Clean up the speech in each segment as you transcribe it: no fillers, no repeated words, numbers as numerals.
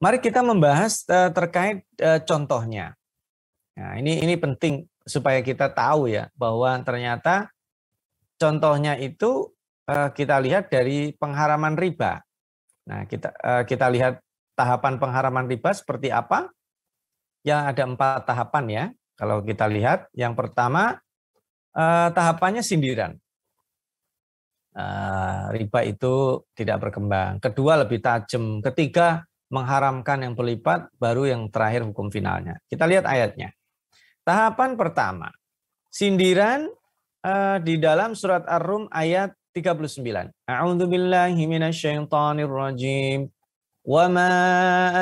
Mari kita membahas terkait contohnya. Nah, ini penting supaya kita tahu ya bahwa ternyata contohnya itu kita lihat dari pengharaman riba. Nah, kita lihat tahapan pengharaman riba seperti apa? Ya, ada 4 tahapan ya. Kalau kita lihat, yang pertama tahapannya sindiran. Riba itu tidak berkembang. Kedua lebih tajam. Ketiga mengharamkan yang berlipat, baru yang terakhir hukum finalnya. Kita lihat ayatnya. Tahapan pertama, sindiran di dalam surat Ar-Rum ayat 39. A'udzu billahi minasyaitonir rajim. Wa ma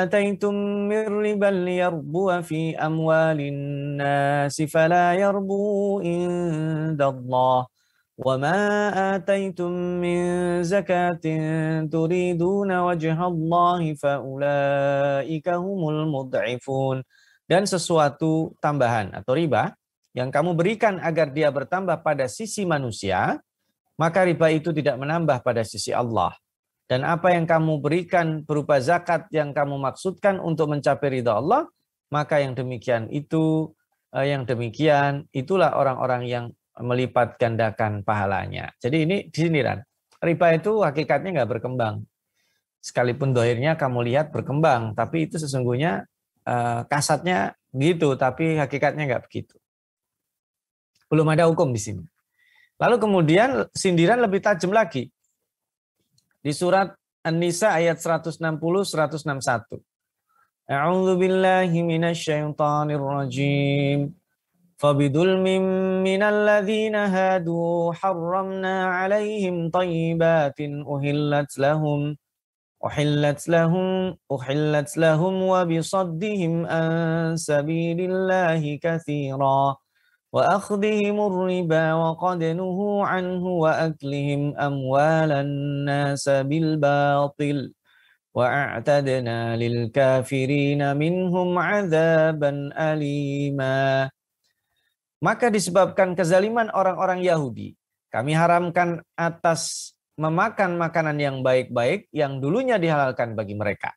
ataitum mir riban liyarbu fi amwalin nasi fala yarbu indallah. وَمَا آتَيْتُم مِّن زَكَاةٍ تُرِيدُونَ وَجْهَ اللَّهِ فَأُولَٰئِكَ هُمُ الْمُضْعِفُونَ. Dan sesuatu tambahan atau riba yang kamu berikan agar dia bertambah pada sisi manusia, maka riba itu tidak menambah pada sisi Allah. Dan apa yang kamu berikan berupa zakat yang kamu maksudkan untuk mencapai ridha Allah, maka yang demikian itulah orang-orang yang melipat gandakan pahalanya. Jadi ini sindiran. Riba itu hakikatnya nggak berkembang. Sekalipun dohirnya kamu lihat berkembang, tapi itu sesungguhnya kasatnya gitu, tapi hakikatnya nggak begitu. Belum ada hukum di sini. Lalu kemudian sindiran lebih tajam lagi. Di surat An-Nisa ayat 160-161. A'udzu billahi minasyaitonir rajim. فَبِظُلْمٍ مِّنَ الَّذِينَ هَادُوا حَرَّمْنَا عَلَيْهِمْ طَيِّبَاتٍ أُحِلَّتْ لَهُمْ وَبِصَدِّهِمْ عَن سَبِيلِ اللَّهِ كَثِيرًا وَأَخْذِهِمُ الرِّبَا وَقَدْ نُهُوا عَنْهُ وَأَكْلِهِمْ أَمْوَالَ النَّاسِ بِالْبَاطِلِ وَأَعْتَدْنَا لِلْكَافِرِينَ مِنْهُمْ عَذَابًا أَلِيمًا. Maka disebabkan kezaliman orang-orang Yahudi, kami haramkan atas memakan makanan yang baik-baik yang dulunya dihalalkan bagi mereka.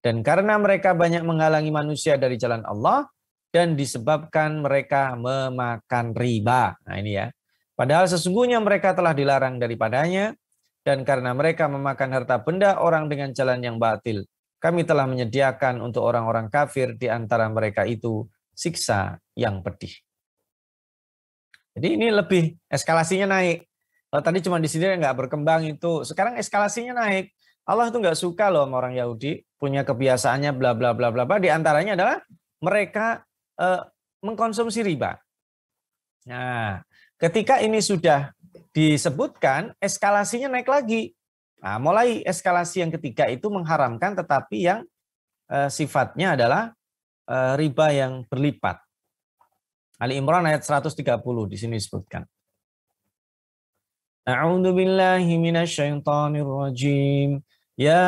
Dan karena mereka banyak menghalangi manusia dari jalan Allah, dan disebabkan mereka memakan riba. Nah ini ya. Padahal sesungguhnya mereka telah dilarang daripadanya, dan karena mereka memakan harta benda orang dengan jalan yang batil, kami telah menyediakan untuk orang-orang kafir di antara mereka itu siksa yang pedih. Jadi ini lebih eskalasinya naik. Kalau tadi cuma di sini nggak berkembang itu, sekarang eskalasinya naik. Allah itu nggak suka loh sama orang Yahudi, punya kebiasaannya bla bla bla bla bla. Di antaranya adalah mereka mengkonsumsi riba. Nah, ketika ini sudah disebutkan, eskalasinya naik lagi. Nah, mulai eskalasi yang ketiga itu mengharamkan, tetapi yang sifatnya adalah riba yang berlipat. Ali Imran ayat 130 di sini disebutkan. A'udzu billahi minasyaitonir rajim. Ya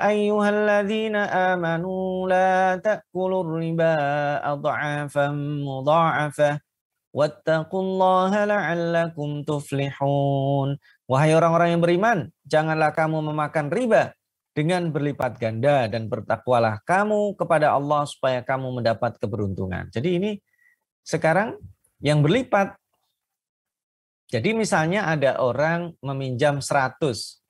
ayyuhalladzina amanu la ta'kulur riba adha'afan mudha'afah wattaqullaha la'allakum tuflihun. Wahai orang-orang yang beriman, janganlah kamu memakan riba dengan berlipat ganda dan bertakwalah kamu kepada Allah supaya kamu mendapat keberuntungan. Jadi ini sekarang yang berlipat. Jadi misalnya ada orang meminjam 100,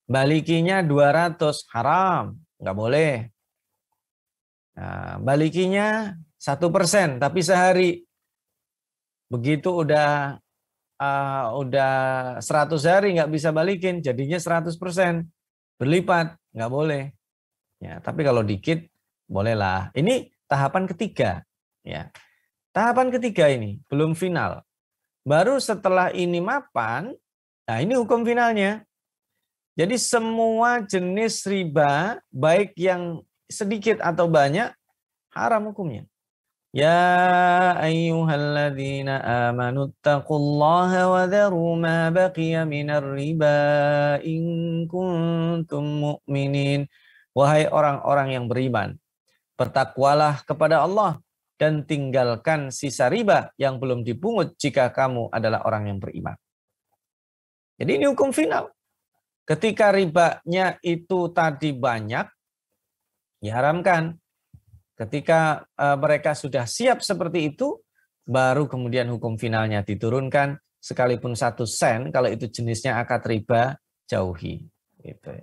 balikinya 200, haram, nggak boleh. Nah, balikinya 1%, tapi sehari. Begitu udah 100 hari nggak bisa balikin, jadinya 100%. Berlipat, nggak boleh. Ya, tapi kalau dikit, bolehlah. Ini tahapan ketiga. Ya. Tahapan ketiga ini belum final. Baru setelah ini mapan, nah ini hukum finalnya. Jadi semua jenis riba, baik yang sedikit atau banyak, haram hukumnya. Ya ayyuhalladzina amanu taqullaha wa dharu ma baqiya minar riba in kuntum mu'minin. Wahai orang-orang yang beriman, bertakwalah kepada Allah dan tinggalkan sisa riba yang belum dipungut jika kamu adalah orang yang beriman. Jadi ini hukum final. Ketika ribanya itu tadi banyak, Diharamkan. Ketika mereka sudah siap seperti itu, baru kemudian hukum finalnya diturunkan, sekalipun 1 sen, kalau itu jenisnya akad riba, jauhi. Gitu.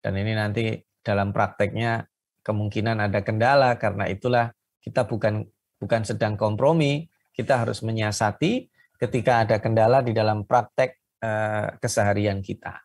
Dan ini nanti dalam prakteknya kemungkinan ada kendala, karena itulah kita bukan sedang kompromi, kita harus menyiasati ketika ada kendala di dalam praktek keseharian kita.